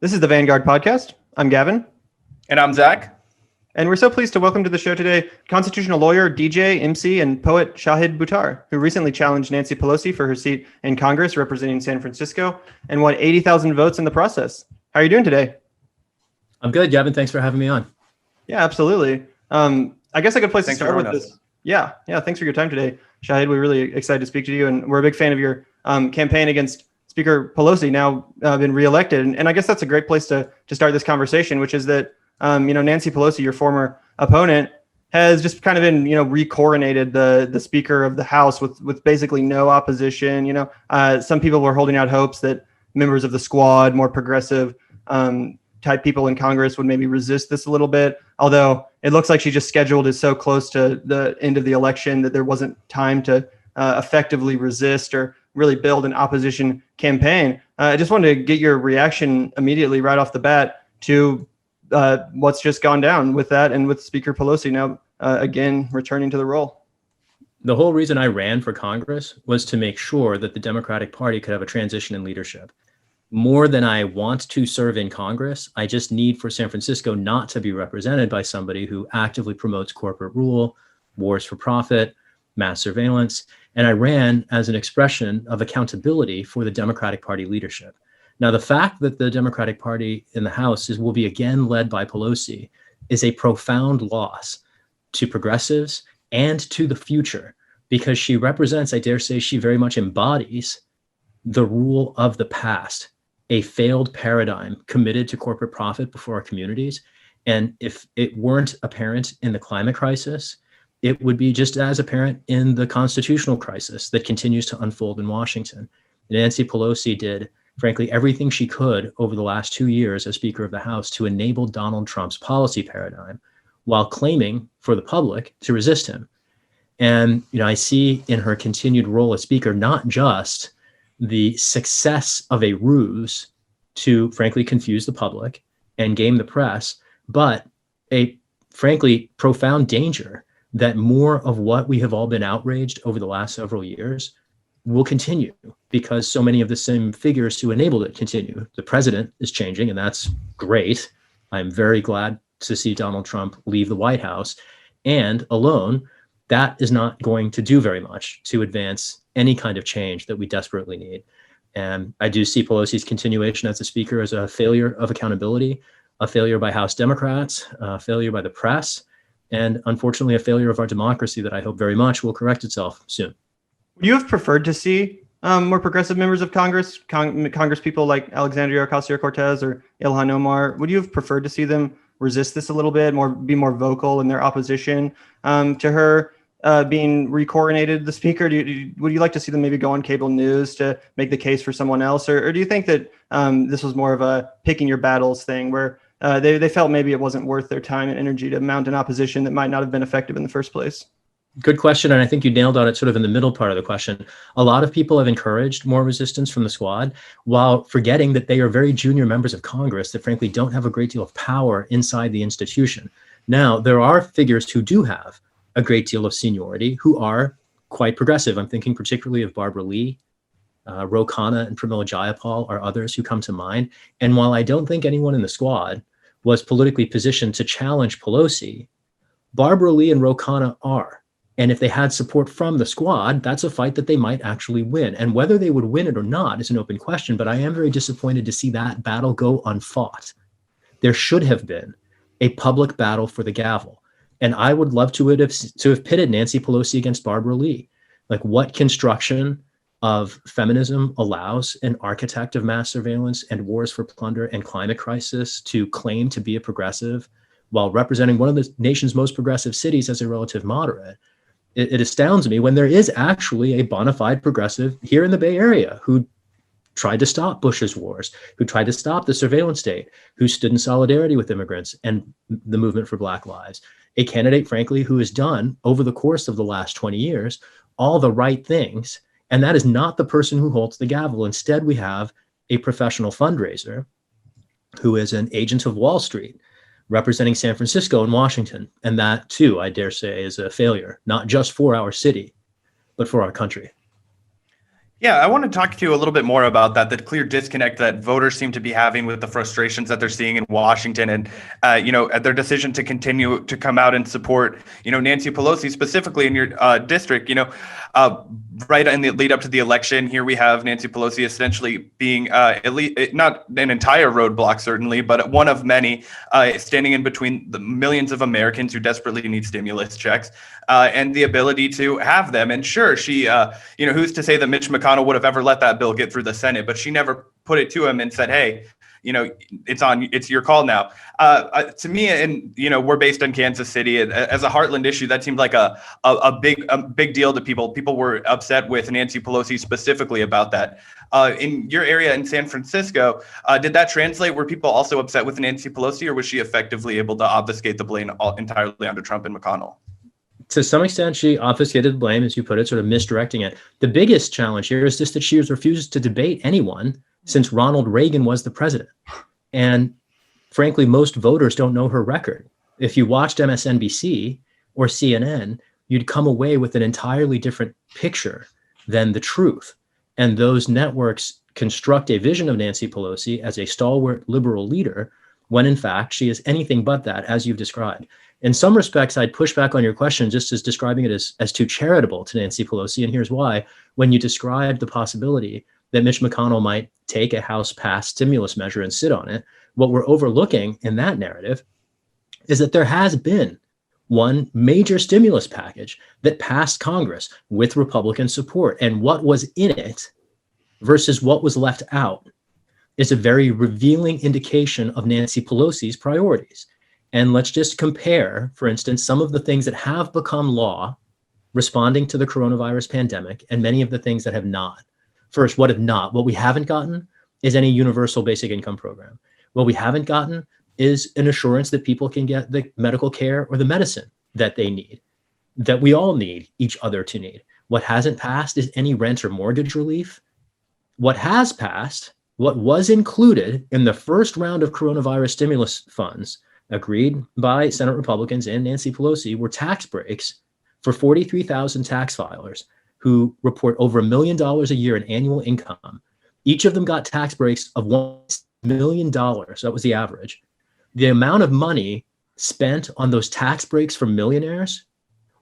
This is the Vanguard Podcast. I'm Gavin. And I'm Zac. And we're so pleased to welcome to the show today constitutional lawyer, DJ, MC, and poet Shahid Buttar, who recently challenged Nancy Pelosi for her seat in Congress representing San Francisco and won 80,000 votes in the process. How are you doing today? I'm good, Gavin. Thanks for having me on. Yeah, absolutely. I guess a good place to start with this. this. Yeah. Thanks for your time today, Shahid. We're really excited to speak to you, and we're a big fan of your campaign against Speaker Pelosi, now been reelected. And I guess that's a great place to start this conversation, which is that, Nancy Pelosi, your former opponent, has just kind of been, recoronated the Speaker of the House with basically no opposition. Some people were holding out hopes that members of the squad, more progressive type people in Congress would maybe resist this a little bit. Although it looks like she just scheduled it so close to the end of the election that there wasn't time to effectively resist or really build an opposition campaign. I just wanted to get your reaction immediately right off the bat to what's just gone down with that and with Speaker Pelosi now again returning to the role. The whole reason I ran for Congress was to make sure that the Democratic Party could have a transition in leadership. More than I want to serve in Congress, I just need for San Francisco not to be represented by somebody who actively promotes corporate rule, wars for profit, mass surveillance. And I ran as an expression of accountability for the Democratic Party leadership. Now, the fact that the Democratic Party in the House will be again led by Pelosi is a profound loss to progressives and to the future, because she represents, I dare say, she very much embodies the rule of the past, a failed paradigm committed to corporate profit before our communities. And if it weren't apparent in the climate crisis, it would be just as apparent in the constitutional crisis that continues to unfold in Washington. Nancy Pelosi did, frankly, everything she could over the last 2 years as Speaker of the House to enable Donald Trump's policy paradigm while claiming for the public to resist him. And, I see in her continued role as Speaker not just the success of a ruse to, frankly, confuse the public and game the press, but a, frankly, profound danger that more of what we have all been outraged over the last several years will continue, because so many of the same figures who enabled it continue. The president is changing, and that's great. I'm very glad to see Donald Trump leave the White House. And alone, that is not going to do very much to advance any kind of change that we desperately need. And I do see Pelosi's continuation as a speaker as a failure of accountability, a failure by House Democrats, a failure by the press, and unfortunately a failure of our democracy that I hope very much will correct itself soon. Would you have preferred to see more progressive members of Congress, Congress people like Alexandria Ocasio-Cortez or Ilhan Omar? Would you have preferred to see them resist this a little bit, be more vocal in their opposition to her being recoronated the speaker? Would you like to see them maybe go on cable news to make the case for someone else? Or do you think that this was more of a picking your battles thing where they felt maybe it wasn't worth their time and energy to mount an opposition that might not have been effective in the first place? Good question. And I think you nailed on it sort of in the middle part of the question. A lot of people have encouraged more resistance from the squad while forgetting that they are very junior members of Congress that frankly don't have a great deal of power inside the institution. Now, there are figures who do have a great deal of seniority who are quite progressive. I'm thinking particularly of Barbara Lee, Ro Khanna and Pramila Jayapal are others who come to mind. And while I don't think anyone in the squad was politically positioned to challenge Pelosi, Barbara Lee and Ro Khanna are. And if they had support from the squad, that's a fight that they might actually win. And whether they would win it or not is an open question, but I am very disappointed to see that battle go unfought. There should have been a public battle for the gavel. And I would love to have pitted Nancy Pelosi against Barbara Lee. Like, what construction of feminism allows an architect of mass surveillance and wars for plunder and climate crisis to claim to be a progressive while representing one of the nation's most progressive cities as a relative moderate? It astounds me when there is actually a bona fide progressive here in the Bay Area who tried to stop Bush's wars, who tried to stop the surveillance state, who stood in solidarity with immigrants and the movement for Black lives. A candidate, frankly, who has done over the course of the last 20 years all the right things. And that is not the person who holds the gavel. Instead, we have a professional fundraiser who is an agent of Wall Street, representing San Francisco and Washington. And that, too, I dare say, is a failure, not just for our city, but for our country. Yeah, I want to talk to you a little bit more about that, the clear disconnect that voters seem to be having with the frustrations that they're seeing in Washington and, their decision to continue to come out and support, Nancy Pelosi, specifically in your district, right in the lead up to the election. Here we have Nancy Pelosi essentially being at least not an entire roadblock, certainly, but one of many standing in between the millions of Americans who desperately need stimulus checks and the ability to have them. And sure, she, who's to say that Mitch McConnell would have ever let that bill get through the Senate, but she never put it to him and said, hey, it's your call now. To me, and we're based in Kansas City as a Heartland issue. That seemed like a big deal to people. People were upset with Nancy Pelosi specifically about that. In your area in San Francisco, did that translate? Were people also upset with Nancy Pelosi, or was she effectively able to obfuscate the blame entirely onto Trump and McConnell? To some extent, she obfuscated the blame, as you put it, sort of misdirecting it. The biggest challenge here is just that she has refused to debate anyone since Ronald Reagan was the president. And frankly, most voters don't know her record. If you watched MSNBC or CNN, you'd come away with an entirely different picture than the truth. And those networks construct a vision of Nancy Pelosi as a stalwart liberal leader, when in fact she is anything but that, as you've described. In some respects, I'd push back on your question just as describing it as too charitable to Nancy Pelosi. And here's why. When you describe the possibility that Mitch McConnell might take a House-passed stimulus measure and sit on it, what we're overlooking in that narrative is that there has been one major stimulus package that passed Congress with Republican support. And what was in it versus what was left out is a very revealing indication of Nancy Pelosi's priorities. And let's just compare, for instance, some of the things that have become law responding to the coronavirus pandemic and many of the things that have not. First, what have not? What we haven't gotten is any universal basic income program. What we haven't gotten is an assurance that people can get the medical care or the medicine that they need, that we all need each other to need. What hasn't passed is any rent or mortgage relief. What has passed, what was included in the first round of coronavirus stimulus funds agreed by Senate Republicans and Nancy Pelosi, were tax breaks for 43,000 tax filers who report over $1 million a year in annual income. Each of them got tax breaks of $1 million. That was the average. The amount of money spent on those tax breaks for millionaires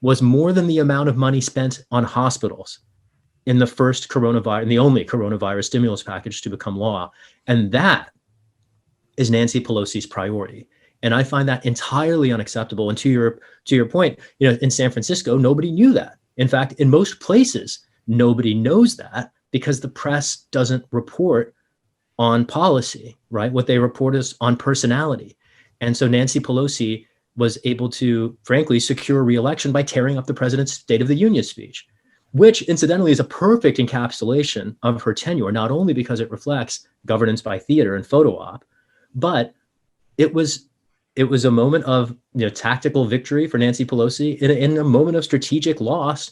was more than the amount of money spent on hospitals in the first coronavirus, in the only coronavirus stimulus package to become law. And that is Nancy Pelosi's priority. And I find that entirely unacceptable. And to your point, in San Francisco, nobody knew that. In fact, in most places, nobody knows that because the press doesn't report on policy, right? What they report is on personality. And so Nancy Pelosi was able to, frankly, secure re-election by tearing up the president's State of the Union speech, which incidentally is a perfect encapsulation of her tenure, not only because it reflects governance by theater and photo op, but it was a moment of tactical victory for Nancy Pelosi in a moment of strategic loss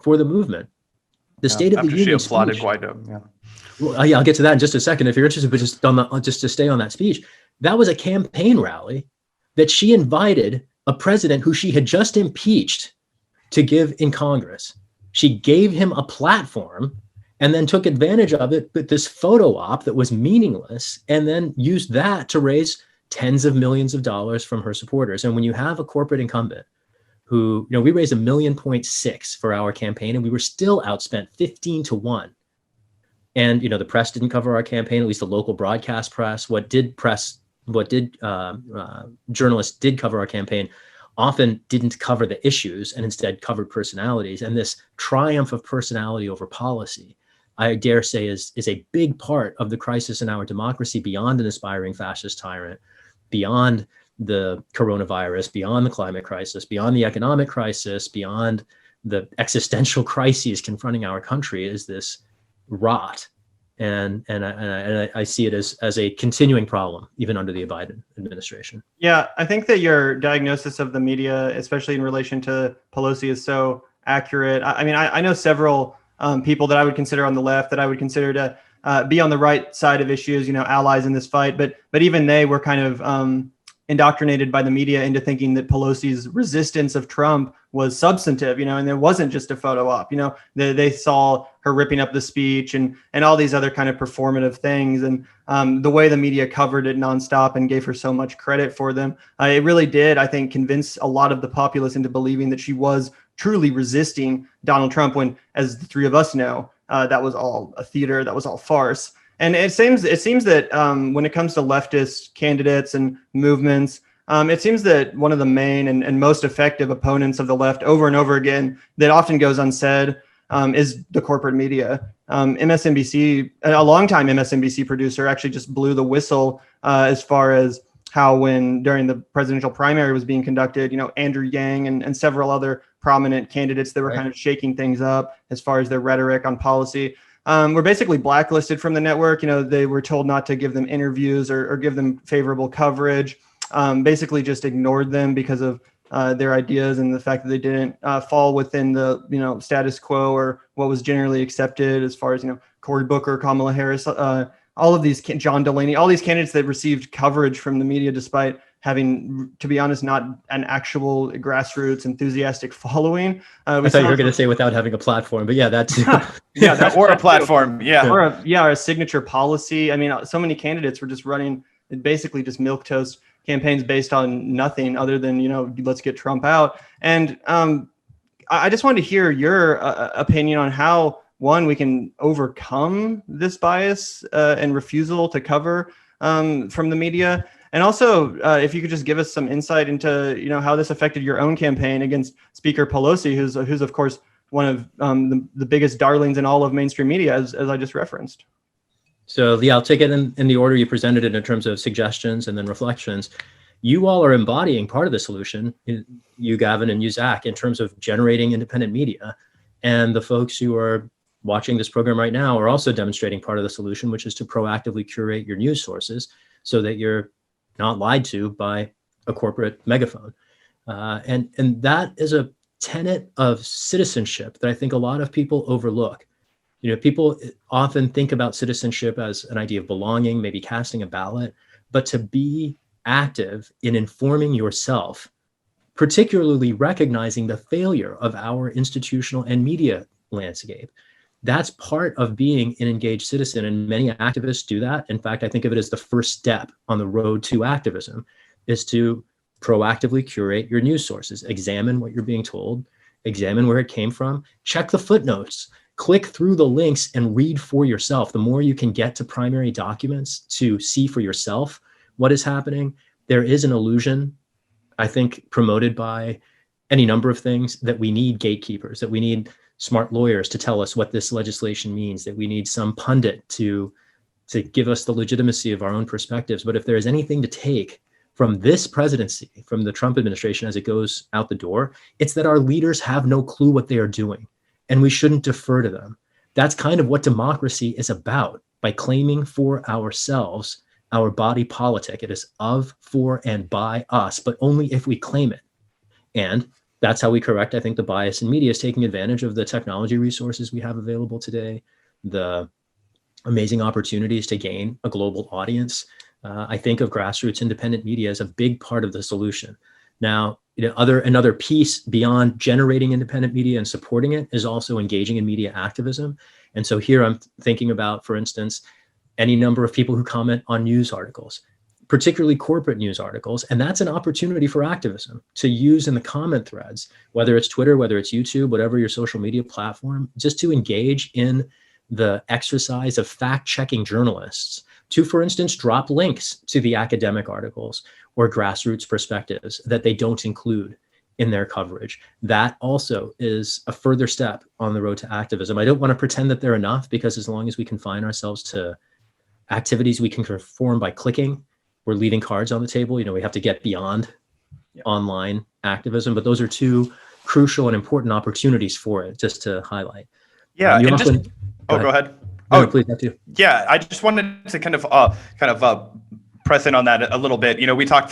for the movement. The State of the Union she applauded speech, Guaido. Yeah. Well, yeah, I'll get to that in just a second if you're interested. But just to stay on that speech, that was a campaign rally that she invited a president who she had just impeached to give in Congress. She gave him a platform and then took advantage of it with this photo op that was meaningless, and then used that to raise tens of millions of dollars from her supporters. And when you have a corporate incumbent who, we raised $1.6 million for our campaign, and we were still outspent 15-1. And, the press didn't cover our campaign, at least the local broadcast press. Journalists did cover our campaign often didn't cover the issues and instead covered personalities. And this triumph of personality over policy, I dare say, is a big part of the crisis in our democracy, beyond an aspiring fascist tyrant, beyond the coronavirus, beyond the climate crisis, beyond the economic crisis, beyond the existential crises confronting our country, is this rot. And I see it as a continuing problem, even under the Biden administration. Yeah, I think that your diagnosis of the media, especially in relation to Pelosi, is so accurate. I mean, I know several people that I would consider on the left, that I would consider to be on the right side of issues, allies in this fight. But even they were kind of, indoctrinated by the media into thinking that Pelosi's resistance of Trump was substantive, and it wasn't just a photo op. They saw her ripping up the speech and all these other kind of performative things. And the way the media covered it nonstop and gave her so much credit for them, it really did, I think, convince a lot of the populace into believing that she was truly resisting Donald Trump, when, as the three of us know, that was all a theater, that was all farce. And it seems that when it comes to leftist candidates and movements, it seems that one of the main and most effective opponents of the left over and over again that often goes unsaid is the corporate media. MSNBC, a longtime MSNBC producer, actually just blew the whistle as far as how, when during the presidential primary was being conducted, Andrew Yang and several other prominent candidates that were kind of shaking things up as far as their rhetoric on policy were basically blacklisted from the network. They were told not to give them interviews or give them favorable coverage, basically just ignored them because of their ideas and the fact that they didn't fall within the, status quo or what was generally accepted as far as, Cory Booker, Kamala Harris, all of these, John Delaney, all these candidates that received coverage from the media despite having, to be honest, not an actual grassroots enthusiastic following. I thought you were going to say without having a platform, but yeah, that's or a platform, or a signature policy. I mean, so many candidates were just running basically just milquetoast campaigns based on nothing other than let's get Trump out. And I just wanted to hear your opinion on how, one, we can overcome this bias and refusal to cover from the media. And also, if you could just give us some insight into, how this affected your own campaign against Speaker Pelosi, who's of course one of the biggest darlings in all of mainstream media, as I just referenced. So yeah, I'll take it in the order you presented it in terms of suggestions and then reflections. You all are embodying part of the solution, you, Gavin, and you, Zac, in terms of generating independent media. And the folks who are watching this program right now are also demonstrating part of the solution, which is to proactively curate your news sources so that you're not lied to by a corporate megaphone. And that is a tenet of citizenship that I think a lot of people overlook. People often think about citizenship as an idea of belonging, maybe casting a ballot, but to be active in informing yourself, particularly recognizing the failure of our institutional and media landscape. That's part of being an engaged citizen, and many activists do that. In fact, I think of it as the first step on the road to activism, is to proactively curate your news sources, examine what you're being told, examine where it came from, check the footnotes, click through the links and read for yourself. The more you can get to primary documents to see for yourself what is happening, there is an illusion, I think, promoted by any number of things, that we need gatekeepers, that we need smart lawyers to tell us what this legislation means, that we need some pundit to give us the legitimacy of our own perspectives. But if there is anything to take from this presidency, from the Trump administration as it goes out the door, it's that our leaders have no clue what they are doing, and we shouldn't defer to them. That's kind of what democracy is about, by claiming for ourselves our body politic. It is of, for, and by us, but only if we claim it. And that's how we correct, I think, the bias in media, is taking advantage of the technology resources we have available today, the amazing opportunities to gain a global audience. I think of grassroots independent media as a big part of the solution. Now, another piece beyond generating independent media and supporting it is also engaging in media activism. And so here I'm thinking about, for instance, any number of people who comment on news articles, particularly corporate news articles. And that's an opportunity for activism to use in the comment threads, whether it's Twitter, whether it's YouTube, whatever your social media platform, just to engage in the exercise of fact-checking journalists to, for instance, drop links to the academic articles or grassroots perspectives that they don't include in their coverage. That also is a further step on the road to activism. I don't want to pretend that they're enough, because as long as we confine ourselves to activities we can perform by clicking, we're leaving cards on the table. We have to get beyond online activism, but those are two crucial and important opportunities for it, just to highlight. Yeah. Go ahead. No, please, have to. Yeah, I just wanted to kind of press in on that a little bit. We talked,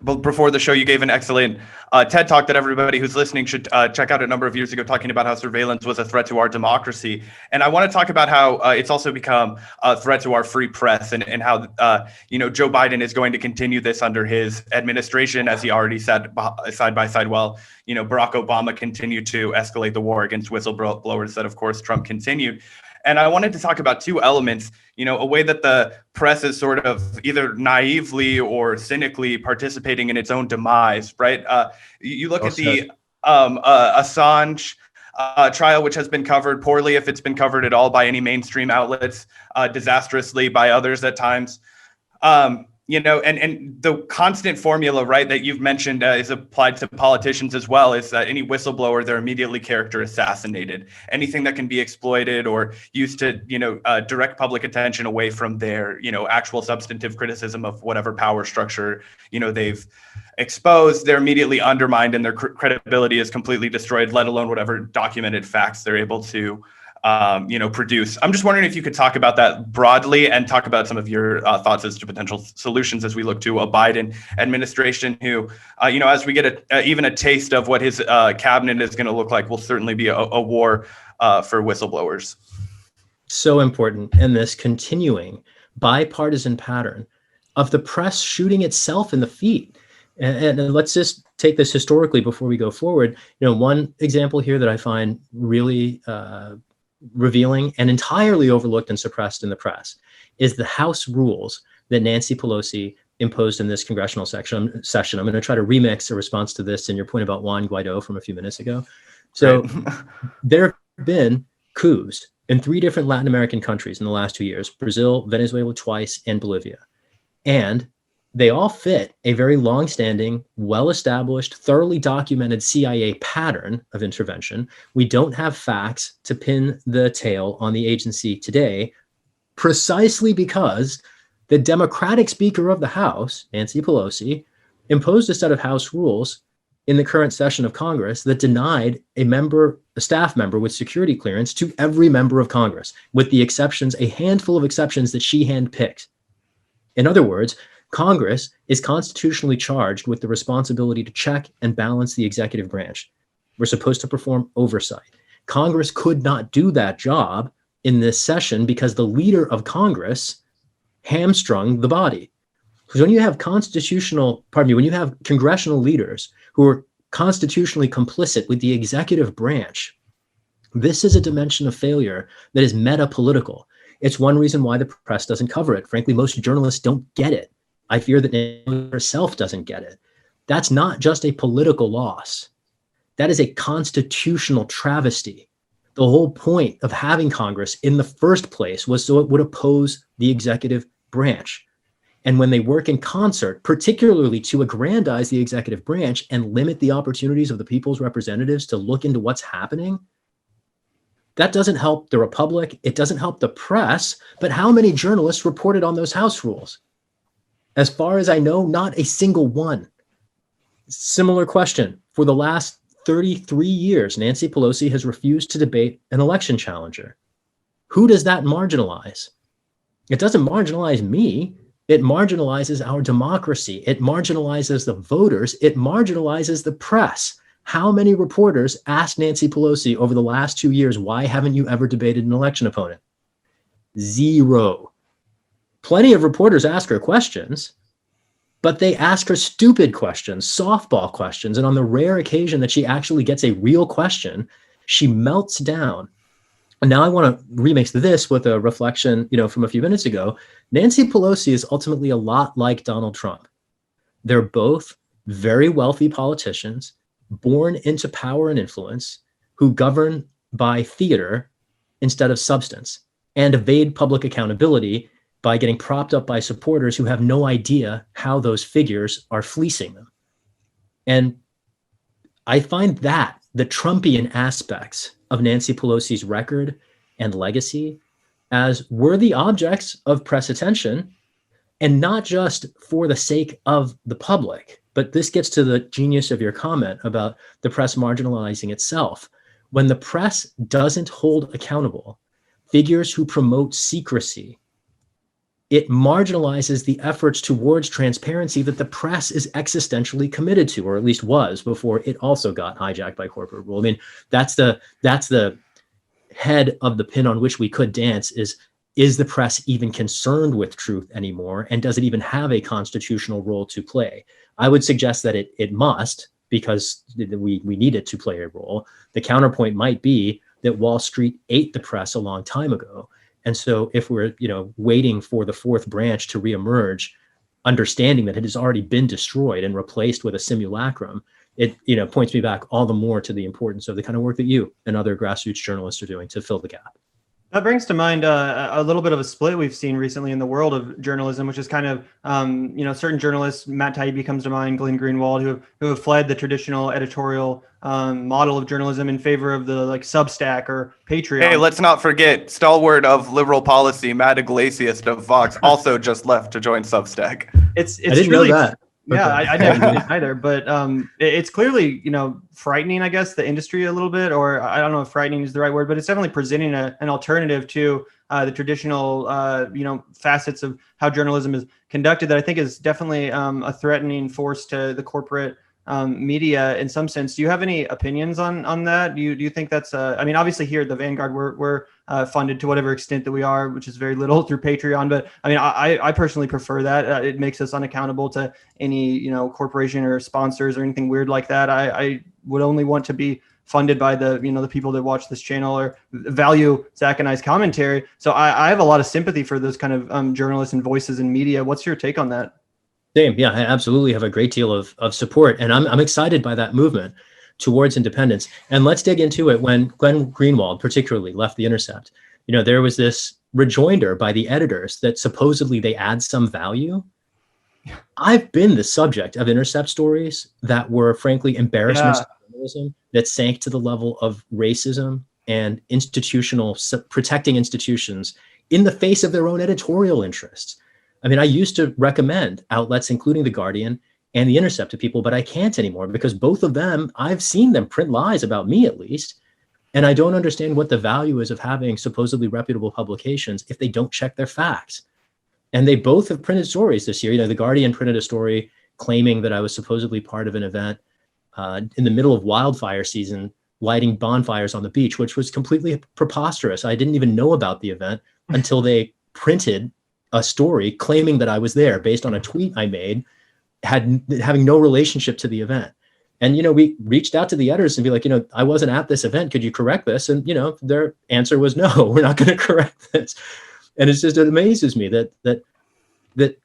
before the show, you gave an excellent TED talk that everybody who's listening should check out a number of years ago, talking about how surveillance was a threat to our democracy. And I want to talk about how it's also become a threat to our free press, and how, Joe Biden is going to continue this under his administration, as he already said, side by side, while, Barack Obama continued to escalate the war against whistleblowers that, of course, Trump continued. And I wanted to talk about two elements, a way that the press is sort of either naively or cynically participating in its own demise, right? You look at the Assange trial, which has been covered poorly, if it's been covered at all by any mainstream outlets, disastrously by others at times. And the constant formula, right, that you've mentioned is applied to politicians as well, is that any whistleblower, they're immediately character assassinated. Anything that can be exploited or used to, direct public attention away from their, actual substantive criticism of whatever power structure, they've exposed, they're immediately undermined and their credibility is completely destroyed, let alone whatever documented facts they're able to produce. I'm just wondering if you could talk about that broadly and talk about some of your thoughts as to potential solutions as we look to a Biden administration who, as we get even a taste of what his cabinet is going to look like, will certainly be a war for whistleblowers. So important. And this continuing bipartisan pattern of the press shooting itself in the feet. And let's just take this historically before we go forward. One example here that I find really revealing and entirely overlooked and suppressed in the press is the House rules that Nancy Pelosi imposed in this congressional session. I'm going to try to remix a response to this and your point about Juan Guaido from a few minutes ago. So there have been coups in 3 different Latin American countries in the last 2 years, Brazil, Venezuela twice, and Bolivia. And they all fit a very long-standing, well-established, thoroughly documented CIA pattern of intervention. We don't have facts to pin the tail on the agency today, precisely because the Democratic Speaker of the House, Nancy Pelosi, imposed a set of House rules in the current session of Congress that denied a staff member with security clearance to every member of Congress, with the exceptions, a handful of exceptions that she handpicked. In other words, Congress is constitutionally charged with the responsibility to check and balance the executive branch. We're supposed to perform oversight. Congress could not do that job in this session because the leader of Congress hamstrung the body. Because when you have when you have congressional leaders who are constitutionally complicit with the executive branch, this is a dimension of failure that is meta-political. It's one reason why the press doesn't cover it. Frankly, most journalists don't get it. I fear that Nancy herself doesn't get it. That's not just a political loss. That is a constitutional travesty. The whole point of having Congress in the first place was so it would oppose the executive branch. And when they work in concert, particularly to aggrandize the executive branch and limit the opportunities of the people's representatives to look into what's happening, that doesn't help the Republic. It doesn't help the press. But how many journalists reported on those House rules? As far as I know, not a single one. Similar question. For the last 33 years, Nancy Pelosi has refused to debate an election challenger. Who does that marginalize? It doesn't marginalize me. It marginalizes our democracy. It marginalizes the voters. It marginalizes the press. How many reporters asked Nancy Pelosi over the last 2 years, why haven't you ever debated an election opponent? 0. Plenty of reporters ask her questions, but they ask her stupid questions, softball questions. And on the rare occasion that she actually gets a real question, she melts down. And now I want to remix this with a reflection, from a few minutes ago. Nancy Pelosi is ultimately a lot like Donald Trump. They're both very wealthy politicians born into power and influence who govern by theater instead of substance and evade public accountability by getting propped up by supporters who have no idea how those figures are fleecing them. And I find that the Trumpian aspects of Nancy Pelosi's record and legacy as worthy objects of press attention, and not just for the sake of the public. But this gets to the genius of your comment about the press marginalizing itself. When the press doesn't hold accountable figures who promote secrecy it marginalizes the efforts towards transparency that the press is existentially committed to, or at least was before it also got hijacked by corporate rule. I mean, that's the head of the pin on which we could dance is the press even concerned with truth anymore? And does it even have a constitutional role to play? I would suggest that it must, because we need it to play a role. The counterpoint might be that Wall Street ate the press a long time ago. And so if we're, waiting for the fourth branch to reemerge, understanding that it has already been destroyed and replaced with a simulacrum, it, points me back all the more to the importance of the kind of work that you and other grassroots journalists are doing to fill the gap. That brings to mind a little bit of a split we've seen recently in the world of journalism, which is kind of, certain journalists, Matt Taibbi comes to mind, Glenn Greenwald, who have fled the traditional editorial model of journalism in favor of the Substack or Patreon. Hey, let's not forget stalwart of liberal policy, Matt Iglesias of Vox, also just left to join Substack. It's I didn't really, know that. Yeah, Okay. I didn't either, but it's clearly, frightening, I guess, the industry a little bit, or I don't know if frightening is the right word, but it's definitely presenting an alternative to the traditional, facets of how journalism is conducted that I think is definitely a threatening force to the corporate media in some sense. Do you have any opinions on that? Do you think that's obviously here at the Vanguard, we're funded to whatever extent that we are, which is very little through Patreon. But I personally prefer that. It makes us unaccountable to any, corporation or sponsors or anything weird like that. I would only want to be funded by the people that watch this channel or value Zac and I's commentary. So I have a lot of sympathy for those kind of journalists and voices in media. What's your take on that? Same. Yeah, I absolutely have a great deal of support. And I'm excited by that movement towards independence. And let's dig into it. When Glenn Greenwald particularly left The Intercept, there was this rejoinder by the editors that supposedly they add some value. I've been the subject of Intercept stories that were frankly embarrassments to journalism that sank to the level of racism and protecting institutions in the face of their own editorial interests. I used to recommend outlets, including The Guardian and The Intercept, to people, but I can't anymore because both of them, I've seen them print lies about me at least. And I don't understand what the value is of having supposedly reputable publications if they don't check their facts. And they both have printed stories this year. The Guardian printed a story claiming that I was supposedly part of an event in the middle of wildfire season, lighting bonfires on the beach, which was completely preposterous. I didn't even know about the event until they printed a story claiming that I was there based on a tweet I made, having no relationship to the event. And, we reached out to the editors and be like, I wasn't at this event. Could you correct this? And, their answer was, no, we're not going to correct this. And it amazes me that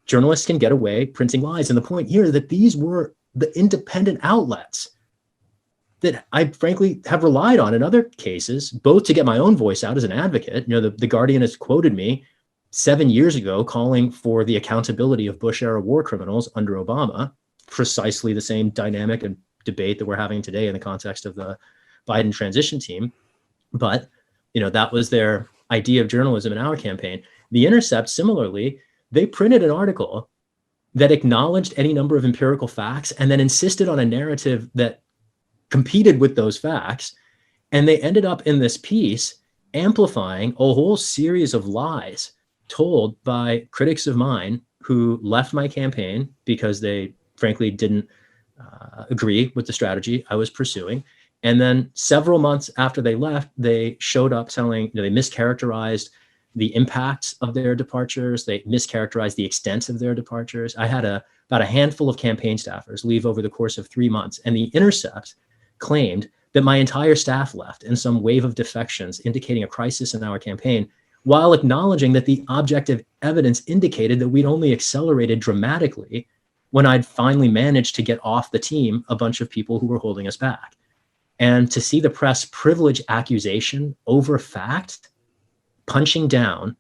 journalists can get away printing lies. And the point here that these were the independent outlets that I frankly have relied on in other cases, both to get my own voice out as an advocate. The Guardian has quoted me 7 years ago calling for the accountability of Bush-era war criminals under Obama, precisely the same dynamic and debate that we're having today in the context of the Biden transition team. But, that was their idea of journalism in our campaign. The Intercept, similarly, they printed an article that acknowledged any number of empirical facts and then insisted on a narrative that competed with those facts. And they ended up in this piece amplifying a whole series of lies told by critics of mine who left my campaign because they frankly didn't agree with the strategy I was pursuing. And then several months after they left, they showed up telling, they mischaracterized the impacts of their departures. They mischaracterized the extent of their departures. I had about a handful of campaign staffers leave over the course of 3 months. And The Intercept claimed that my entire staff left in some wave of defections, indicating a crisis in our campaign, while acknowledging that the objective evidence indicated that we'd only accelerated dramatically when I'd finally managed to get off the team a bunch of people who were holding us back. And to see the press privilege accusation over fact, punching down,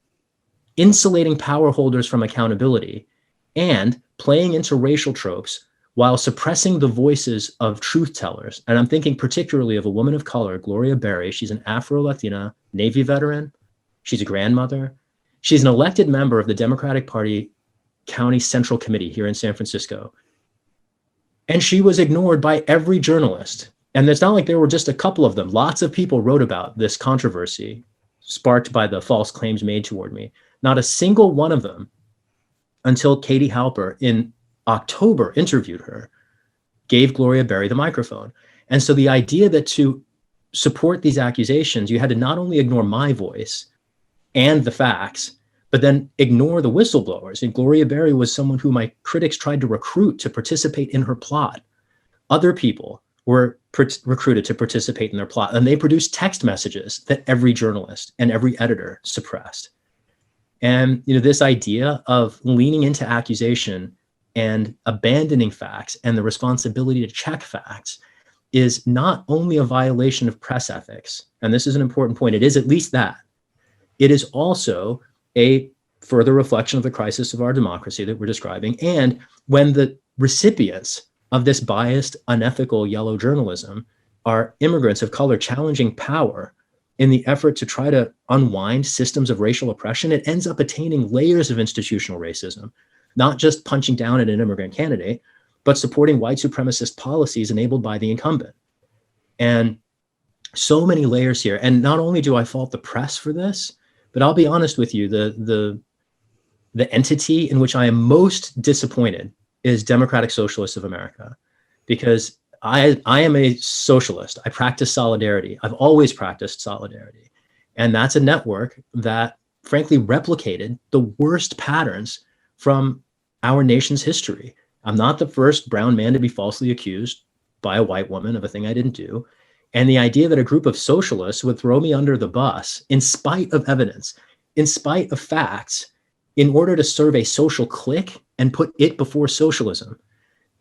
insulating power holders from accountability, and playing into racial tropes while suppressing the voices of truth tellers. And I'm thinking particularly of a woman of color, Gloria Berry. She's an Afro-Latina Navy veteran. She's a grandmother. She's an elected member of the Democratic Party County Central Committee here in San Francisco. And she was ignored by every journalist. And it's not like there were just a couple of them. Lots of people wrote about this controversy sparked by the false claims made toward me. Not a single one of them, until Katie Halper in October interviewed her, gave Gloria Berry the microphone. And so the idea that to support these accusations, you had to not only ignore my voice and the facts, but then ignore the whistleblowers. And Gloria Berry was someone who my critics tried to recruit to participate in her plot. Other people were recruited to participate in their plot, and they produced text messages that every journalist and every editor suppressed. And this idea of leaning into accusation and abandoning facts and the responsibility to check facts is not only a violation of press ethics, and this is an important point, it is at least that. It is also a further reflection of the crisis of our democracy that we're describing. And when the recipients of this biased, unethical yellow journalism are immigrants of color challenging power in the effort to try to unwind systems of racial oppression, it ends up attaining layers of institutional racism, not just punching down at an immigrant candidate, but supporting white supremacist policies enabled by the incumbent. And so many layers here. And not only do I fault the press for this, but I'll be honest with you, the entity in which I am most disappointed is Democratic Socialists of America, because I am a socialist. I practice solidarity. I've always practiced solidarity. And that's a network that frankly replicated the worst patterns from our nation's history. I'm not the first brown man to be falsely accused by a white woman of a thing I didn't do. And the idea that a group of socialists would throw me under the bus in spite of evidence, in spite of facts, in order to serve a social clique and put it before socialism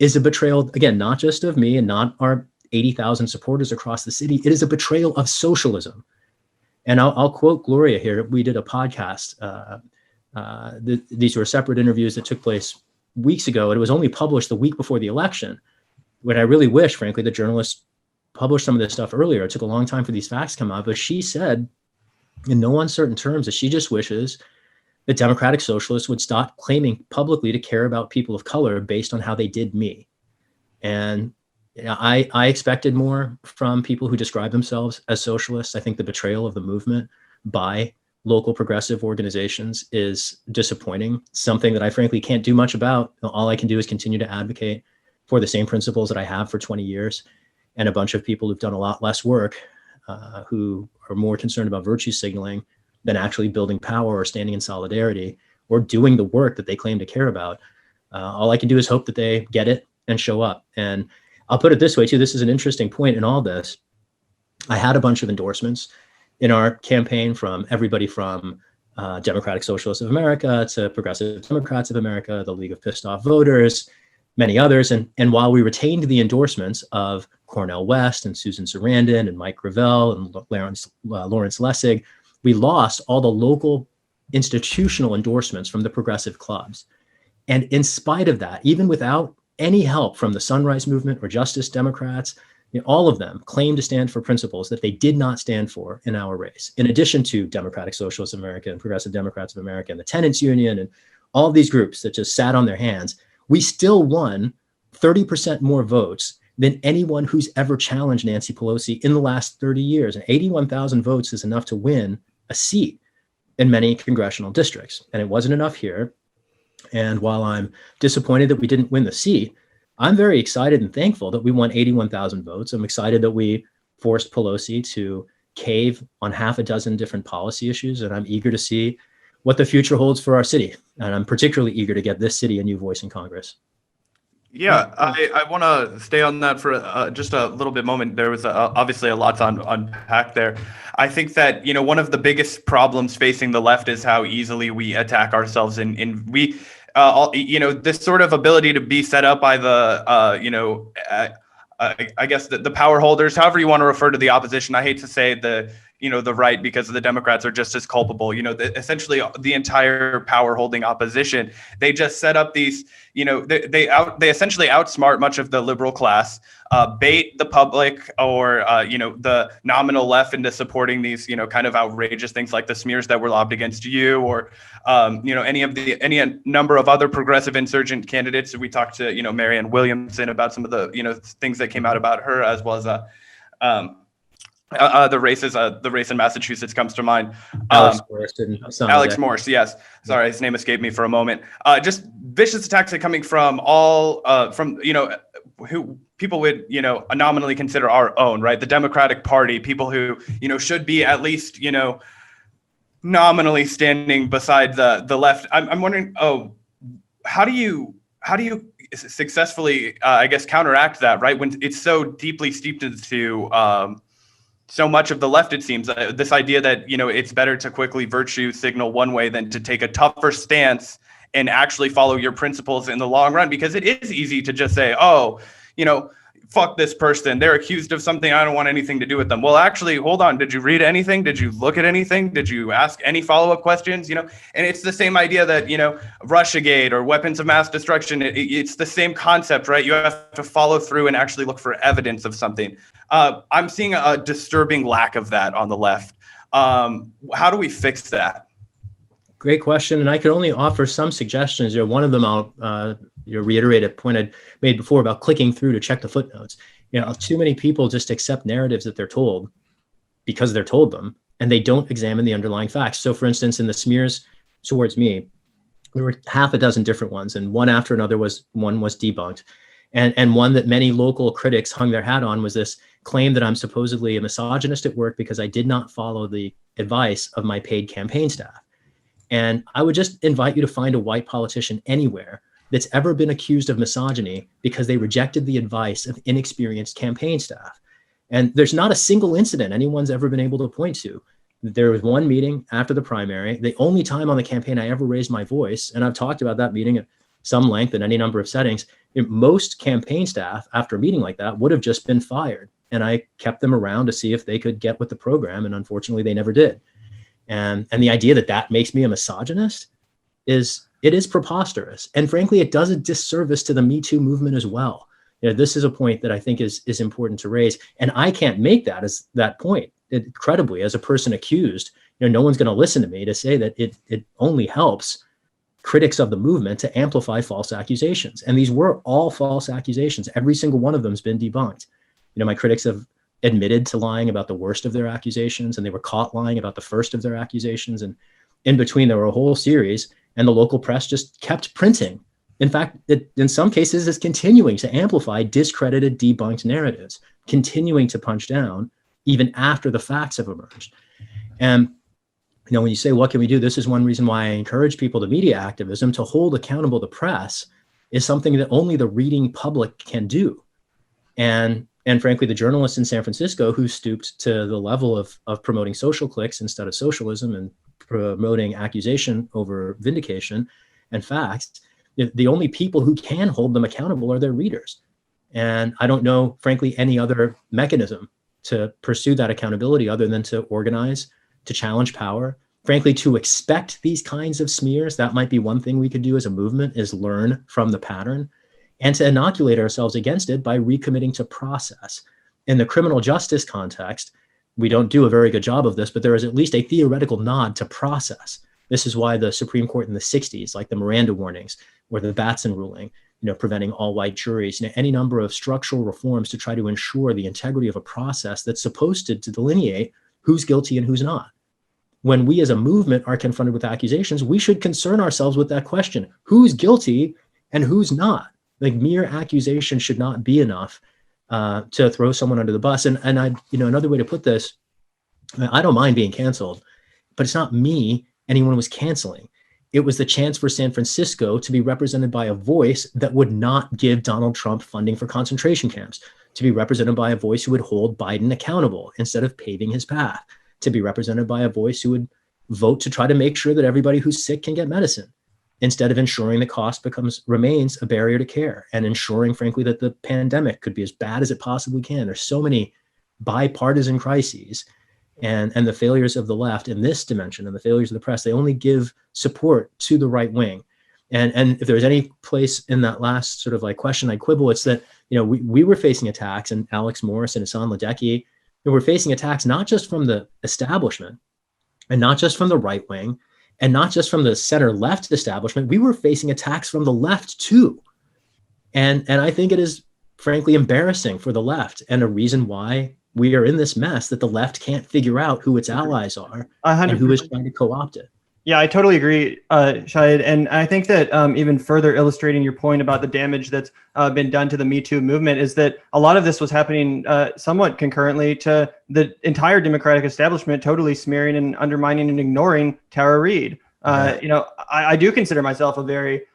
is a betrayal, again, not just of me and not our 80,000 supporters across the city. It is a betrayal of socialism. And I'll quote Gloria here. We did a podcast. These were separate interviews that took place weeks ago, and it was only published the week before the election. When I really wish, frankly, the journalists published some of this stuff earlier. It took a long time for these facts to come out, but she said in no uncertain terms that she just wishes that Democratic Socialists would stop claiming publicly to care about people of color based on how they did me. And I expected more from people who describe themselves as socialists. I think the betrayal of the movement by local progressive organizations is disappointing, something that I frankly can't do much about. All I can do is continue to advocate for the same principles that I have for 20 years. And a bunch of people who've done a lot less work, who are more concerned about virtue signaling than actually building power or standing in solidarity or doing the work that they claim to care about. All I can do is hope that they get it and show up. And I'll put it this way too, this is an interesting point in all this. I had a bunch of endorsements in our campaign from everybody from Democratic Socialists of America to Progressive Democrats of America, the League of Pissed Off Voters, many others. And while we retained the endorsements of Cornel West and Susan Sarandon and Mike Gravel and Lawrence Lessig, we lost all the local institutional endorsements from the progressive clubs. And in spite of that, even without any help from the Sunrise Movement or Justice Democrats, all of them claim to stand for principles that they did not stand for in our race. In addition to Democratic Socialists of America and Progressive Democrats of America and the Tenants Union and all of these groups that just sat on their hands, we still won 30% more votes than anyone who's ever challenged Nancy Pelosi in the last 30 years. And 81,000 votes is enough to win a seat in many congressional districts. And it wasn't enough here. And while I'm disappointed that we didn't win the seat, I'm very excited and thankful that we won 81,000 votes. I'm excited that we forced Pelosi to cave on half a dozen different policy issues. And I'm eager to see what the future holds for our city. And I'm particularly eager to get this city a new voice in Congress. Yeah, I want to stay on that for just a little bit moment. There was obviously a lot to unpack there. I think that, one of the biggest problems facing the left is how easily we attack ourselves. And we, this sort of ability to be set up by the, I guess the power holders, however you want to refer to the opposition. I hate to say the right, because the Democrats are just as culpable. Essentially the entire power holding opposition, they just set up these, they essentially outsmart much of the liberal class, bait the public or, the nominal left into supporting these, kind of outrageous things like the smears that were lobbed against you or, any number of other progressive insurgent candidates. We talked to, Marianne Williamson about some of the, things that came out about her, as well as The race in Massachusetts comes to mind. Alex Morris and Alex Morris, yes. Sorry, his name escaped me for a moment. Just vicious attacks are coming from all from who people would nominally consider our own, right? The Democratic Party, people who should be at least nominally standing beside the left. I'm wondering, how do you successfully I guess counteract that, right, when it's so deeply steeped into so much of the left, it seems, this idea that, it's better to quickly virtue signal one way than to take a tougher stance and actually follow your principles in the long run, because it is easy to just say, fuck this person, they're accused of something, I don't want anything to do with them. Well, actually, hold on. Did you read anything? Did you look at anything? Did you ask any follow-up questions? And it's the same idea that, Russiagate or weapons of mass destruction. It's the same concept, right? You have to follow through and actually look for evidence of something. I'm seeing a disturbing lack of that on the left. How do we fix that? Great question. And I could only offer some suggestions. One of them I'll reiterate a point I'd made before about clicking through to check the footnotes. Too many people just accept narratives that they're told because they're told them, and they don't examine the underlying facts. So for instance, in the smears towards me, there were half a dozen different ones, and one after another one was debunked. And one that many local critics hung their hat on was this claim that I'm supposedly a misogynist at work because I did not follow the advice of my paid campaign staff. And I would just invite you to find a white politician anywhere that's ever been accused of misogyny because they rejected the advice of inexperienced campaign staff. And there's not a single incident anyone's ever been able to point to. There was one meeting after the primary, the only time on the campaign I ever raised my voice, and I've talked about that meeting at some length in any number of settings. Most campaign staff after a meeting like that would have just been fired. And I kept them around to see if they could get with the program. And unfortunately, they never did. And the idea that makes me a misogynist is preposterous. And frankly, it does a disservice to the Me Too movement as well. This is a point that I think is important to raise. And I can't make that point. Credibly, as a person accused, no one's going to listen to me to say that it only helps critics of the movement to amplify false accusations. And these were all false accusations. Every single one of them has been debunked. My critics have admitted to lying about the worst of their accusations, and they were caught lying about the first of their accusations. And in between, there were a whole series, and the local press just kept printing. In fact, it, in some cases, is continuing to amplify discredited, debunked narratives, continuing to punch down even after the facts have emerged. And when you say, what can we do? This is one reason why I encourage people to media activism. To hold accountable the press is something that only the reading public can do. And frankly, the journalists in San Francisco who stooped to the level of promoting social clicks instead of socialism and promoting accusation over vindication and facts, the only people who can hold them accountable are their readers. And I don't know, frankly, any other mechanism to pursue that accountability other than to organize, to challenge power, frankly, to expect these kinds of smears. That might be one thing we could do as a movement, is learn from the pattern, and to inoculate ourselves against it by recommitting to process. In the criminal justice context, we don't do a very good job of this, but there is at least a theoretical nod to process. This is why the Supreme Court in the 60s, like the Miranda warnings or the Batson ruling, preventing all white juries, any number of structural reforms to try to ensure the integrity of a process that's supposed to delineate who's guilty and who's not. When we as a movement are confronted with accusations, we should concern ourselves with that question: who's guilty and who's not? Like, mere accusation should not be enough to throw someone under the bus. And I, another way to put this, I don't mind being canceled, but it's not me anyone was canceling. It was the chance for San Francisco to be represented by a voice that would not give Donald Trump funding for concentration camps, to be represented by a voice who would hold Biden accountable instead of paving his path, to be represented by a voice who would vote to try to make sure that everybody who's sick can get medicine, instead of ensuring the cost remains a barrier to care, and ensuring, frankly, that the pandemic could be as bad as it possibly can. There's so many bipartisan crises, and the failures of the left in this dimension, and the failures of the press, they only give support to the right wing. And if there's any place in that last sort of like question I quibble, it's that, we were facing attacks, and Alex Morris and Hassan Ladeki, were facing attacks not just from the establishment, and not just from the right wing, and not just from the center-left establishment. We were facing attacks from the left too. And I think it is frankly embarrassing for the left, and a reason why we are in this mess that the left can't figure out who its allies are and who is trying to co-opt it. Yeah, I totally agree, Shahid. And I think that even further illustrating your point about the damage that's been done to the Me Too movement is that a lot of this was happening somewhat concurrently to the entire Democratic establishment totally smearing and undermining and ignoring Tara Reade. I do consider myself a very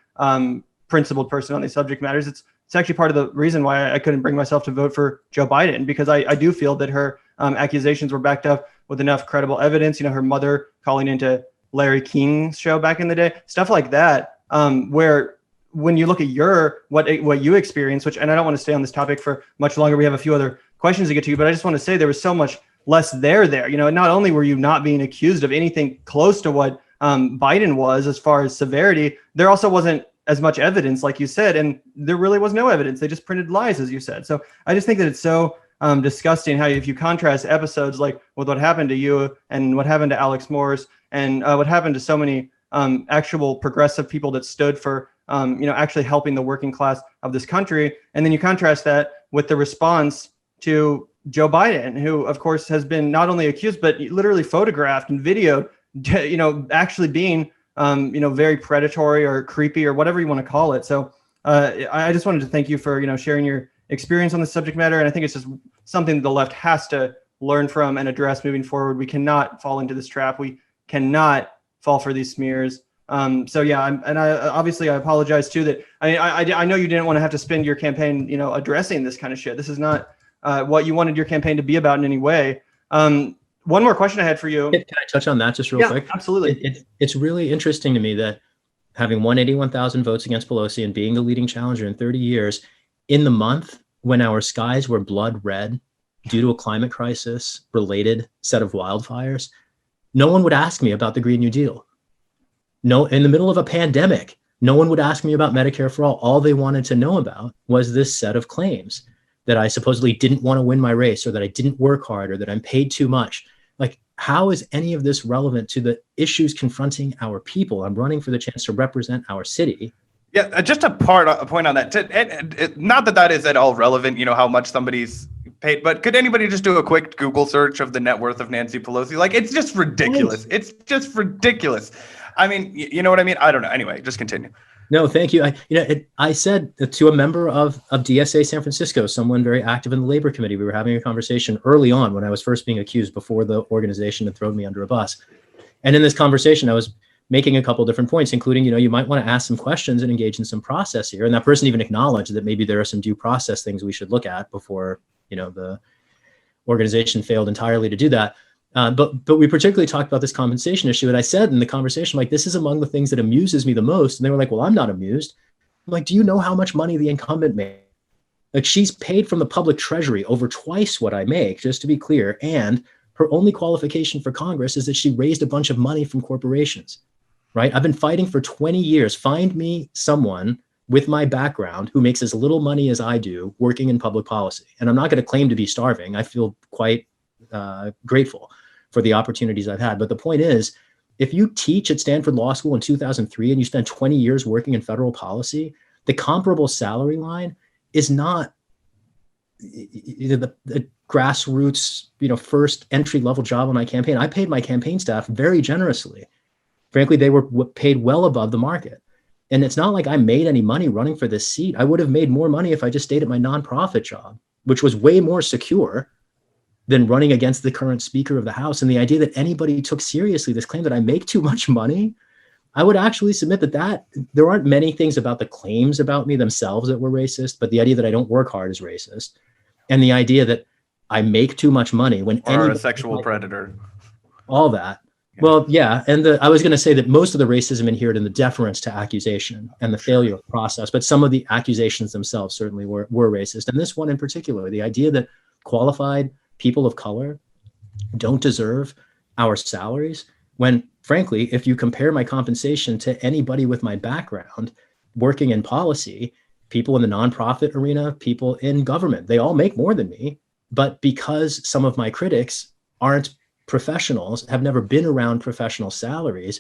principled person on these subject matters. It's actually part of the reason why I couldn't bring myself to vote for Joe Biden, because I do feel that her accusations were backed up with enough credible evidence. Her mother calling into Larry King's show back in the day, stuff like that, where when you look at what you experienced, and I don't want to stay on this topic for much longer. We have a few other questions to get to, but I just want to say there was so much less there. Not only were you not being accused of anything close to what Biden was as far as severity, there also wasn't as much evidence, like you said, and there really was no evidence. They just printed lies, as you said. So I just think that it's so disgusting how if you contrast episodes like with what happened to you and what happened to Alex Morris and what happened to so many actual progressive people that stood for actually helping the working class of this country, and then you contrast that with the response to Joe Biden, who of course has been not only accused but literally photographed and videoed, actually being very predatory or creepy or whatever you want to call it. So I just wanted to thank you for sharing your experience on this subject matter, and I think it's just something that the left has to learn from and address moving forward. We cannot fall into this trap. We cannot fall for these smears. So yeah, I apologize too that I know you didn't want to have to spend your campaign addressing this kind of shit. This is not what you wanted your campaign to be about in any way. One more question I had for you. Can I touch on that just real quick? Absolutely. It's really interesting to me that having won 81,000 votes against Pelosi and being the leading challenger in 30 years, in the month when our skies were blood red due to a climate crisis related set of wildfires, no one would ask me about the Green New Deal. No, in the middle of a pandemic, no one would ask me about Medicare for all. All they wanted to know about was this set of claims that I supposedly didn't want to win my race, or that I didn't work hard, or that I'm paid too much. Like, how is any of this relevant to the issues confronting our people? I'm running for the chance to represent our city. Yeah, just a point on that. Not that is at all relevant, how much somebody's paid, but could anybody just do a quick Google search of the net worth of Nancy Pelosi? Like, it's just ridiculous. It's just ridiculous. I mean, you know what I mean? I don't know. Anyway, just continue. No, thank you. I said to a member of DSA San Francisco, someone very active in the labor committee, we were having a conversation early on when I was first being accused before the organization had thrown me under a bus. And in this conversation, I was making a couple different points, including, you might want to ask some questions and engage in some process here. And that person even acknowledged that maybe there are some due process things we should look at before, the organization failed entirely to do that. But we particularly talked about this compensation issue. And I said in the conversation, like, this is among the things that amuses me the most. And they were like, well, I'm not amused. I'm like, do you know how much money the incumbent made? Like, she's paid from the public treasury over twice what I make, just to be clear. And her only qualification for Congress is that she raised a bunch of money from corporations, right? I've been fighting for 20 years. Find me someone with my background who makes as little money as I do working in public policy. And I'm not going to claim to be starving. I feel quite grateful for the opportunities I've had. But the point is, if you teach at Stanford Law School in 2003 and you spend 20 years working in federal policy, the comparable salary line is not the grassroots, first entry level job on my campaign. I paid my campaign staff very generously. Frankly, they were paid well above the market. And it's not like I made any money running for this seat. I would have made more money if I just stayed at my nonprofit job, which was way more secure than running against the current Speaker of the House. And the idea that anybody took seriously this claim that I make too much money, I would actually submit that there aren't many things about the claims about me themselves that were racist, but the idea that I don't work hard is racist. And the idea that I make too much money when or a sexual predator. All that. Yeah. Well, yeah. And I was going to say that most of the racism inhered in the deference to accusation and the failure of process, but some of the accusations themselves certainly were racist. And this one in particular, the idea that qualified people of color don't deserve our salaries, when frankly, if you compare my compensation to anybody with my background working in policy, people in the nonprofit arena, people in government, they all make more than me. But because some of my critics aren't professionals, have never been around professional salaries,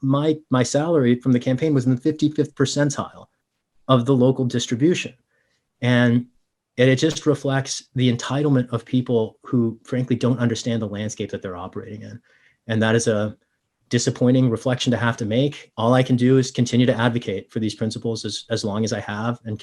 my salary from the campaign was in the 55th percentile of the local distribution. And And it just reflects the entitlement of people who frankly don't understand the landscape that they're operating in. And that is a disappointing reflection to have to make. All I can do is continue to advocate for these principles as long as I have, and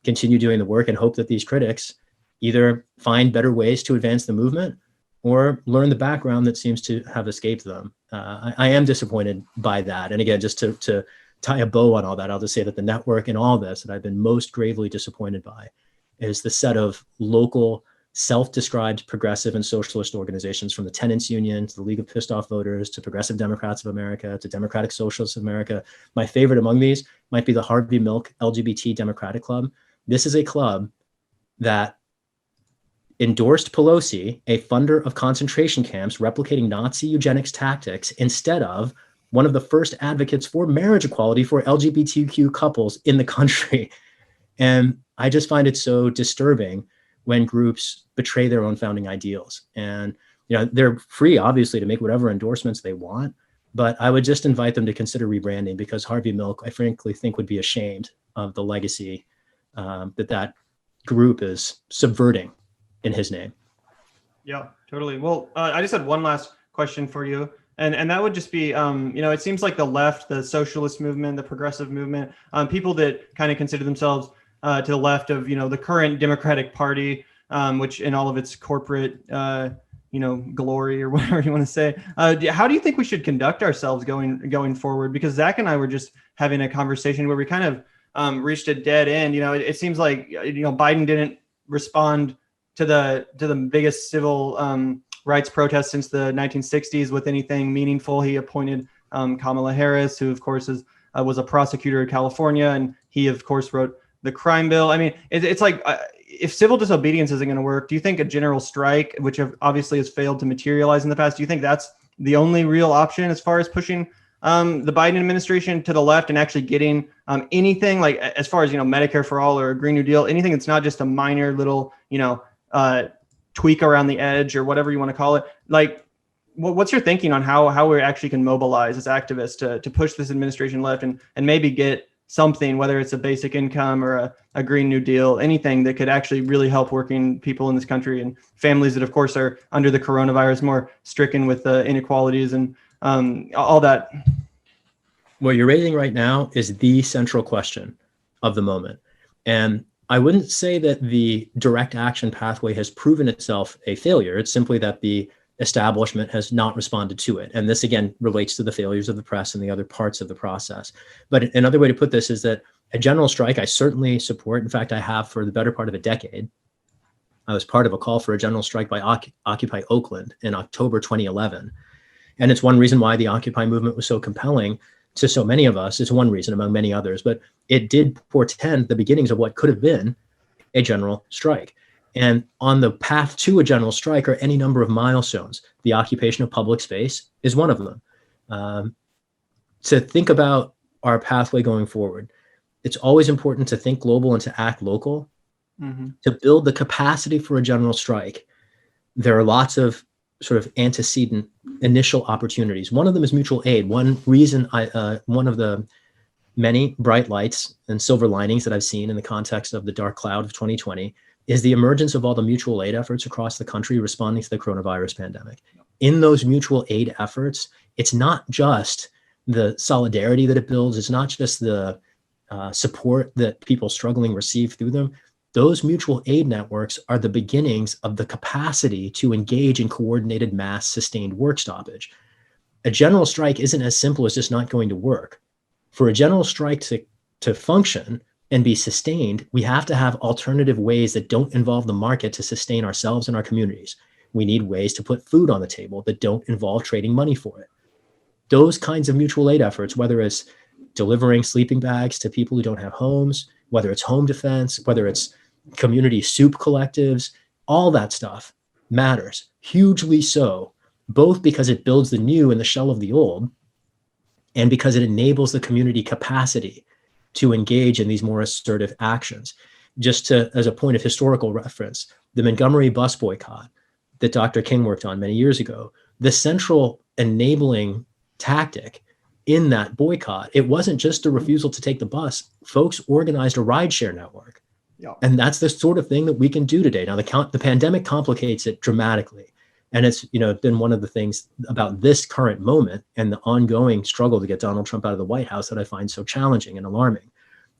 continue doing the work, and hope that these critics either find better ways to advance the movement or learn the background that seems to have escaped them. I am disappointed by that. And again, just to tie a bow on all that, I'll just say that the network and all this that I've been most gravely disappointed by is the set of local self-described progressive and socialist organizations, from the Tenants Union to the League of Pissed Off Voters to Progressive Democrats of America to Democratic Socialists of America. My favorite among these might be the Harvey Milk LGBT Democratic Club. This is a club that endorsed Pelosi, a funder of concentration camps replicating Nazi eugenics tactics, instead of one of the first advocates for marriage equality for LGBTQ couples in the country. And I just find it so disturbing when groups betray their own founding ideals. And they're free, obviously, to make whatever endorsements they want, but I would just invite them to consider rebranding, because Harvey Milk, I frankly think, would be ashamed of the legacy that group is subverting in his name. Yeah, totally. Well, I just had one last question for you. And that would just be, it seems like the left, the socialist movement, the progressive movement, people that kind of consider themselves to the left of, the current Democratic Party, which in all of its corporate, glory or whatever you want to say. How do you think we should conduct ourselves going forward? Because Zac and I were just having a conversation where we kind of reached a dead end. It seems like, Biden didn't respond to the biggest civil rights protests since the 1960s with anything meaningful. He appointed Kamala Harris, who of course was a prosecutor in California, and he of course wrote the crime bill. I mean, it's like if civil disobedience isn't going to work, do you think a general strike, which obviously has failed to materialize in the past, do you think that's the only real option as far as pushing the Biden administration to the left and actually getting anything like as far as Medicare for all or a Green New Deal, anything that's not just a minor little tweak around the edge or whatever you want to call it? Like, what's your thinking on how we actually can mobilize as activists to push this administration left and maybe get something, whether it's a basic income or a Green New Deal, anything that could actually really help working people in this country and families that, of course, are under the coronavirus more stricken with the inequalities and all that? What you're raising right now is the central question of the moment. And I wouldn't say that the direct action pathway has proven itself a failure. It's simply that the establishment has not responded to it. And this, again, relates to the failures of the press and the other parts of the process. But another way to put this is that a general strike, I certainly support. In fact, I have for the better part of a decade. I was part of a call for a general strike by Occupy Oakland in October 2011. And it's one reason why the Occupy movement was so compelling to so many of us. It's one reason among many others, but it did portend the beginnings of what could have been a general strike. And on the path to a general strike are any number of milestones. The occupation of public space is one of them. To think about our pathway going forward, it's always important to think global and to act local. Mm-hmm. To build the capacity for a general strike, there are lots of sort of antecedent initial opportunities. One of them is mutual aid. One reason one of the many bright lights and silver linings that I've seen in the context of the dark cloud of 2020 is the emergence of all the mutual aid efforts across the country responding to the coronavirus pandemic. In those mutual aid efforts, it's not just the solidarity that it builds. It's not just the support that people struggling receive through them. Those mutual aid networks are the beginnings of the capacity to engage in coordinated mass sustained work stoppage. A general strike isn't as simple as just not going to work. For a general strike to function and be sustained, we have to have alternative ways that don't involve the market to sustain ourselves and our communities. We need ways to put food on the table that don't involve trading money for it. Those kinds of mutual aid efforts, whether it's delivering sleeping bags to people who don't have homes, whether it's home defense, whether it's community soup collectives, all that stuff matters, hugely so, both because it builds the new in the shell of the old, and because it enables the community capacity to engage in these more assertive actions. Just as a point of historical reference, the Montgomery Bus Boycott that Dr. King worked on many years ago, the central enabling tactic in that boycott, it wasn't just a refusal to take the bus. Folks organized a rideshare network Yeah. And that's the sort of thing that we can do today. Now, the pandemic complicates it dramatically. And it's, been one of the things about this current moment and the ongoing struggle to get Donald Trump out of the White House that I find so challenging and alarming,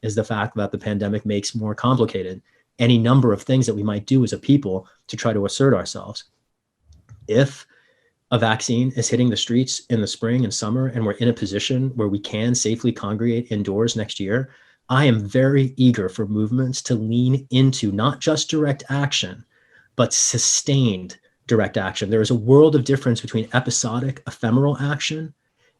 is the fact that the pandemic makes more complicated any number of things that we might do as a people to try to assert ourselves. If a vaccine is hitting the streets in the spring and summer, and we're in a position where we can safely congregate indoors next year, I am very eager for movements to lean into not just direct action, but sustained direct action. There is a world of difference between episodic, ephemeral action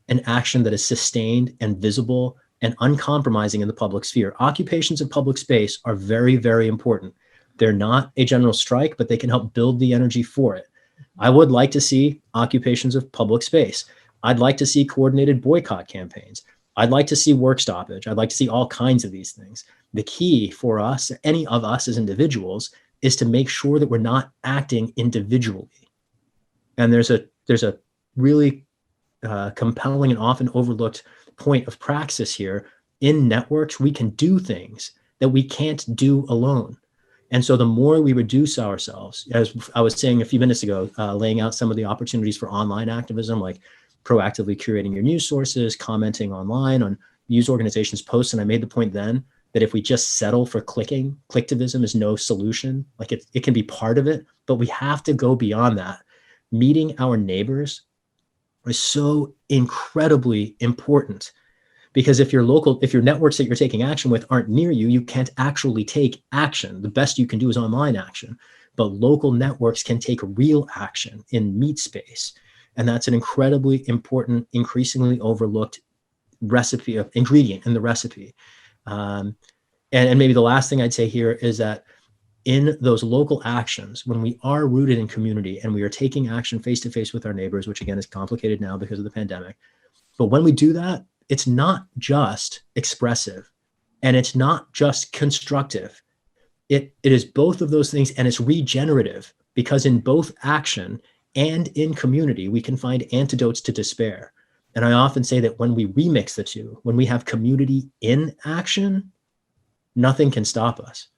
and action that is sustained and visible and uncompromising in the public sphere. Occupations of public space are very, very important. They're not a general strike, but they can help build the energy for it. I would like to see occupations of public space. I'd like to see coordinated boycott campaigns. I'd like to see work stoppage. I'd like to see all kinds of these things. The key for us, any of us as individuals, is to make sure that we're not acting individually. And there's a really compelling and often overlooked point of praxis here. In networks, we can do things that we can't do alone. And so the more we reduce ourselves, as I was saying a few minutes ago, laying out some of the opportunities for online activism, like proactively curating your news sources, commenting online on news organizations' posts. And I made the point then that if we just settle for clicktivism is no solution. Like it can be part of it, but we have to go beyond that. Meeting our neighbors is so incredibly important, because if your networks that you're taking action with aren't near you, you can't actually take action. The best you can do is online action, but local networks can take real action in meet space. And that's an incredibly important, increasingly overlooked ingredient in the recipe. And maybe the last thing I'd say here is that in those local actions, when we are rooted in community and we are taking action face-to-face with our neighbors, which again is complicated now because of the pandemic, but when we do that, it's not just expressive and it's not just constructive. It is both of those things, and it's regenerative, because in both action and in community, we can find antidotes to despair. And I often say that when we remix the two, when we have community in action, nothing can stop us.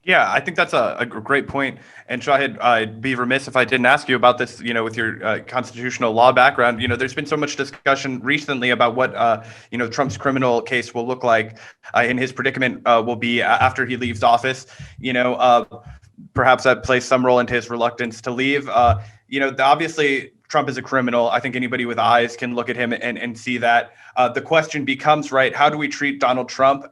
Yeah, I think that's a great point. And Shahid, I'd be remiss if I didn't ask you about this, with your constitutional law background. There's been so much discussion recently about what, Trump's criminal case will look like, and his predicament will be after he leaves office. Perhaps that plays some role into his reluctance to leave. Obviously, Trump is a criminal. I think anybody with eyes can look at him and see that. The question becomes, right, how do we treat Donald Trump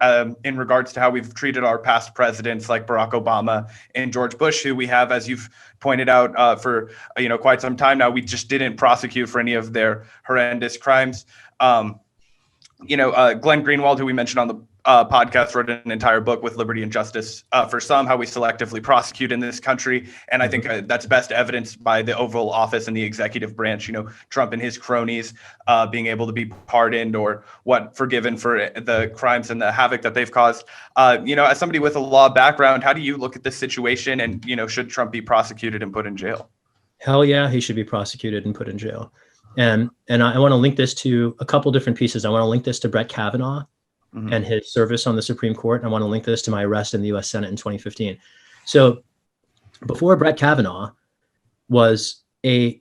in regards to how we've treated our past presidents like Barack Obama and George Bush, who we have, as you've pointed out, for quite some time now, we just didn't prosecute for any of their horrendous crimes. Glenn Greenwald, who we mentioned on the podcast, wrote an entire book with Liberty and Justice for Some, how we selectively prosecute in this country. And I think that's best evidenced by the Oval Office and the executive branch, Trump and his cronies being able to be pardoned or forgiven for the crimes and the havoc that they've caused. As somebody with a law background, how do you look at this situation? And, should Trump be prosecuted and put in jail? Hell yeah, he should be prosecuted and put in jail. And I want to link this to a couple different pieces. I want to link this to Brett Kavanaugh and his service on the Supreme Court. And I want to link this to my arrest in the U.S. Senate in 2015. So before Brett Kavanaugh was a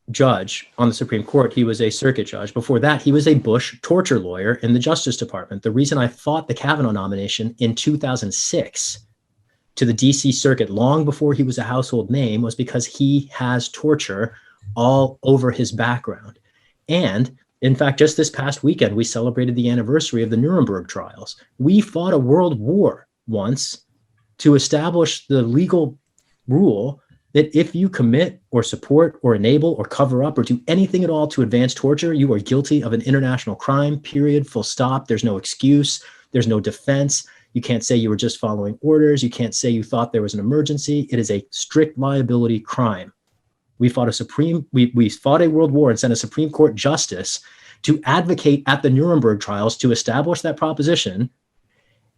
judge on the Supreme Court, he was a circuit judge. Before that, he was a Bush torture lawyer in the Justice Department. The reason I fought the Kavanaugh nomination in 2006 to the DC Circuit, long before he was a household name, was because he has torture all over his background. And in fact, just this past weekend, we celebrated the anniversary of the Nuremberg trials. We fought a world war once to establish the legal rule that if you commit or support or enable or cover up or do anything at all to advance torture, you are guilty of an international crime, period, full stop. There's no excuse. There's no defense. You can't say you were just following orders. You can't say you thought there was an emergency. It is a strict liability crime. We fought a world war and sent a Supreme Court justice to advocate at the Nuremberg trials to establish that proposition.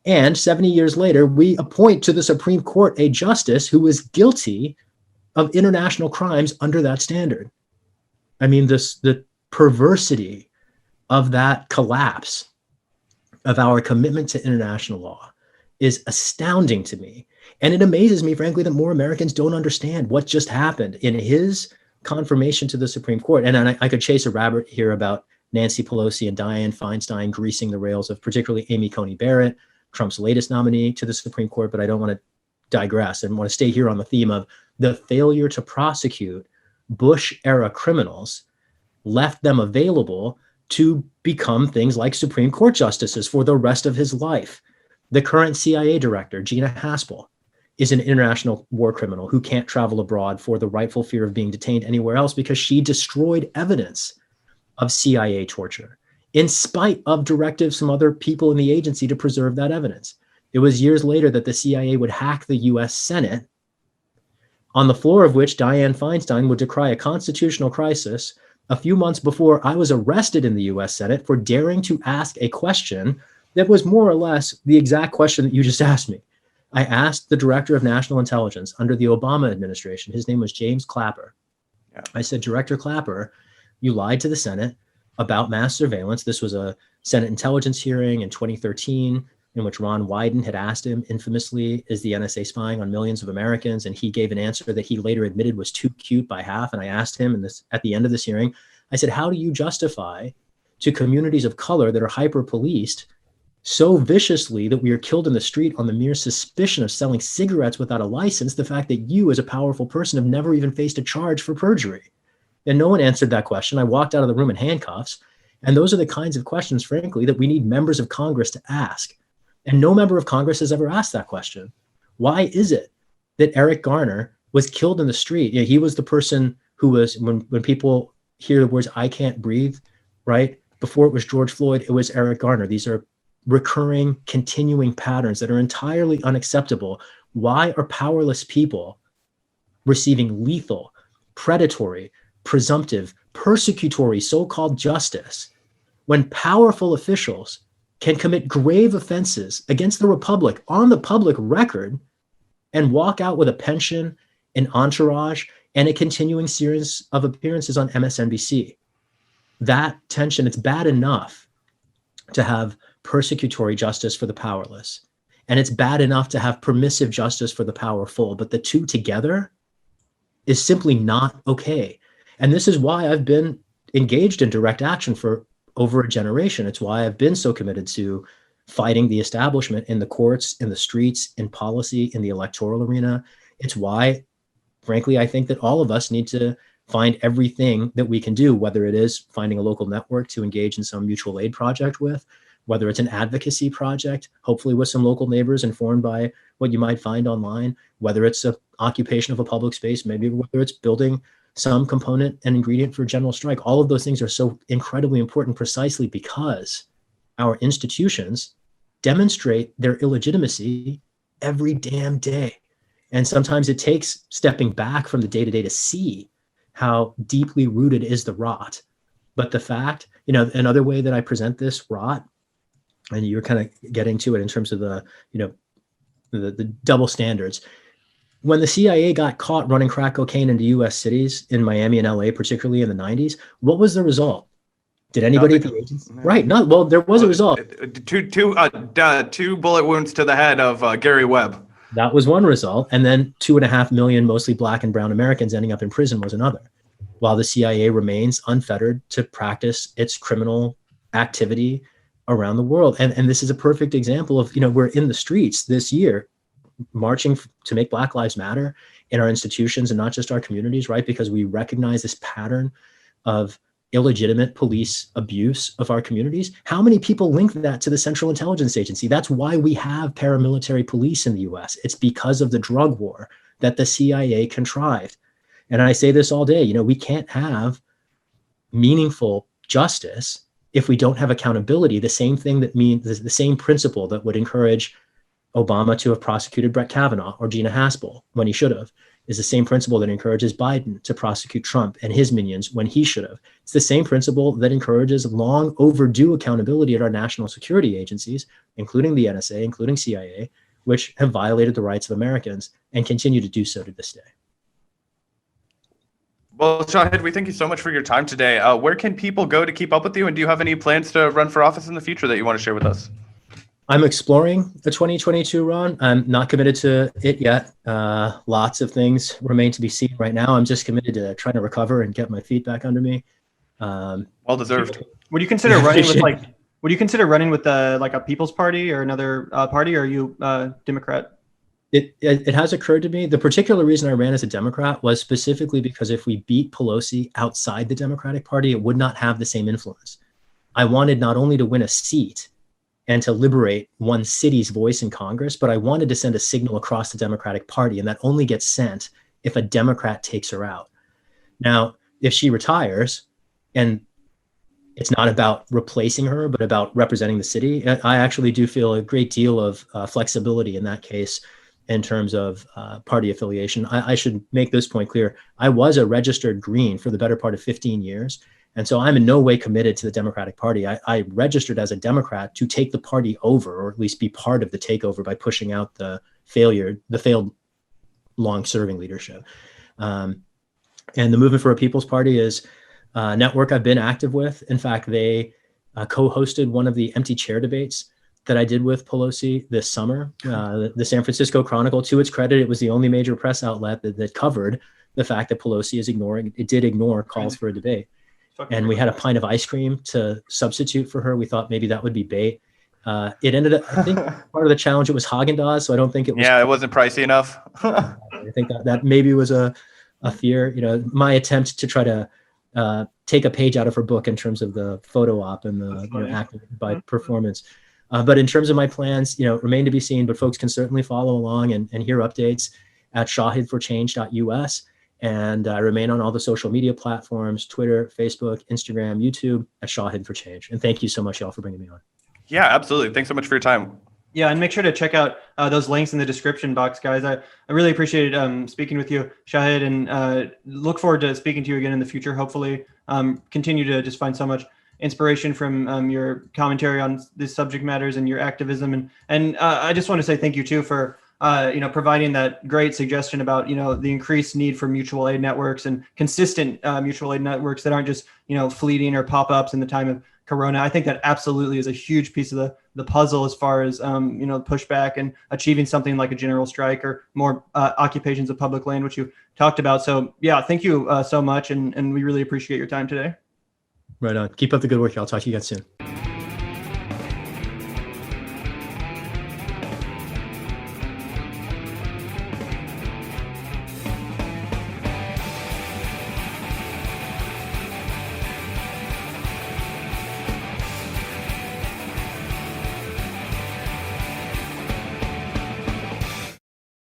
And 70 years later, we appoint to the Supreme Court a justice who was guilty of international crimes under that standard. I mean, the perversity of that collapse of our commitment to international law is astounding to me. And it amazes me, frankly, that more Americans don't understand what just happened in his confirmation to the Supreme Court. And I could chase a rabbit here about Nancy Pelosi and Dianne Feinstein greasing the rails of particularly Amy Coney Barrett, Trump's latest nominee to the Supreme Court, but I don't want to digress and want to stay here on the theme of the failure to prosecute Bush-era criminals left them available to become things like Supreme Court justices for the rest of his life. The current CIA director, Gina Haspel, is an international war criminal who can't travel abroad for the rightful fear of being detained anywhere else because she destroyed evidence of CIA torture in spite of directives from other people in the agency to preserve that evidence. It was years later that the CIA would hack the US Senate, on the floor of which Dianne Feinstein would decry a constitutional crisis a few months before I was arrested in the US Senate for daring to ask a question that was more or less the exact question that you just asked me. I asked the director of national intelligence under the Obama administration, his name was James Clapper. Yeah. I said, Director Clapper, you lied to the Senate about mass surveillance. This was a Senate intelligence hearing in 2013 in which Ron Wyden had asked him infamously, is the NSA spying on millions of Americans? And he gave an answer that he later admitted was too cute by half. And I asked him at the end of this hearing, I said, how do you justify to communities of color that are hyper-policed so viciously that we are killed in the street on the mere suspicion of selling cigarettes without a license, the fact that you as a powerful person have never even faced a charge for perjury? And no one answered that question. I walked out of the room in handcuffs. And those are the kinds of questions, frankly, that we need members of Congress to ask. And no member of Congress has ever asked that question. Why is it that Eric Garner was killed in the street? He was the person who was, when people hear the words, I can't breathe, right? Before it was George Floyd, it was Eric Garner. These are recurring, continuing patterns that are entirely unacceptable. Why are powerless people receiving lethal, predatory, presumptive, persecutory so-called justice when powerful officials can commit grave offenses against the Republic on the public record and walk out with a pension, an entourage, and a continuing series of appearances on MSNBC? That tension, it's bad enough to have persecutory justice for the powerless, and it's bad enough to have permissive justice for the powerful, but the two together is simply not okay. And this is why I've been engaged in direct action for over a generation. It's why I've been so committed to fighting the establishment in the courts, in the streets, in policy, in the electoral arena. It's why, frankly, I think that all of us need to find everything that we can do, whether it is finding a local network to engage in some mutual aid project with, whether it's an advocacy project, hopefully with some local neighbors informed by what you might find online, whether it's an occupation of a public space, maybe whether it's building some component and ingredient for general strike. All of those things are so incredibly important precisely because our institutions demonstrate their illegitimacy every damn day. And sometimes it takes stepping back from the day-to-day to see how deeply rooted is the rot. But the fact, another way that I present this rot, and you're kind of getting to it in terms of the double standards. When the CIA got caught running crack cocaine into U.S. cities in Miami and LA, particularly in the 90s, what was the result? Did anybody at the agency? Right. Well, there was a result. Two bullet wounds to the head of Gary Webb. That was one result. And then 2.5 million, mostly Black and brown Americans ending up in prison was another, while the CIA remains unfettered to practice its criminal activity around the world. And this is a perfect example of, we're in the streets this year marching to make Black Lives Matter in our institutions and not just our communities, right? Because we recognize this pattern of illegitimate police abuse of our communities. How many people link that to the Central Intelligence Agency? That's why we have paramilitary police in the US. It's because of the drug war that the CIA contrived. And I say this all day, we can't have meaningful justice if we don't have accountability. The same thing that means the same principle that would encourage Obama to have prosecuted Brett Kavanaugh or Gina Haspel when he should have is the same principle that encourages Biden to prosecute Trump and his minions when he should have. It's the same principle that encourages long overdue accountability at our national security agencies, including the NSA, including CIA, which have violated the rights of Americans and continue to do so to this day. Well, Shahid, we thank you so much for your time today. Where can people go to keep up with you? And do you have any plans to run for office in the future that you want to share with us? I'm exploring the 2022 run. I'm not committed to it yet. Lots of things remain to be seen right now. I'm just committed to trying to recover and get my feet back under me. Well deserved. Would you consider running with would you consider running with like a People's Party or another party, or are you Democrat? It has occurred to me. The particular reason I ran as a Democrat was specifically because if we beat Pelosi outside the Democratic Party, it would not have the same influence. I wanted not only to win a seat and to liberate one city's voice in Congress, but I wanted to send a signal across the Democratic Party, and that only gets sent if a Democrat takes her out. Now, if she retires, and it's not about replacing her, but about representing the city, I actually do feel a great deal of flexibility in that case in terms of party affiliation. I should make this point clear. I was a registered Green for the better part of 15 years. And so I'm in no way committed to the Democratic Party. I registered as a Democrat to take the party over, or at least be part of the takeover by pushing out the failed long-serving leadership. And the Movement for a People's Party is a network I've been active with. In fact, they co-hosted one of the empty chair debates that I did with Pelosi this summer. The San Francisco Chronicle, to its credit, it was the only major press outlet that covered the fact that Pelosi did ignore calls for a debate. And we had a pint of ice cream to substitute for her. We thought maybe that would be bait. It ended up, I think part of the challenge, it was Haagen-Dazs, so I don't think it was. Yeah, it wasn't pricey enough. I think that maybe was a fear. My attempt to try to take a page out of her book in terms of the photo op and the acting by performance. But in terms of my plans, remain to be seen, but folks can certainly follow along and hear updates at shahidforchange.us. And I remain on all the social media platforms, Twitter, Facebook, Instagram, YouTube, at Shahid for Change. And thank you so much, y'all, for bringing me on. Yeah, absolutely. Thanks so much for your time. Yeah, and make sure to check out those links in the description box, guys. I really appreciated speaking with you, Shahid, and look forward to speaking to you again in the future, hopefully. Continue to just find so much inspiration from your commentary on these subject matters and your activism. And I just want to say thank you, too, for providing that great suggestion about, the increased need for mutual aid networks and consistent mutual aid networks that aren't just, fleeting or pop-ups in the time of Corona. I think that absolutely is a huge piece of the puzzle as far as, pushback and achieving something like a general strike or more occupations of public land, which you talked about. So, yeah, thank you so much. And we really appreciate your time today. Right on. Keep up the good work. I'll talk to you guys soon.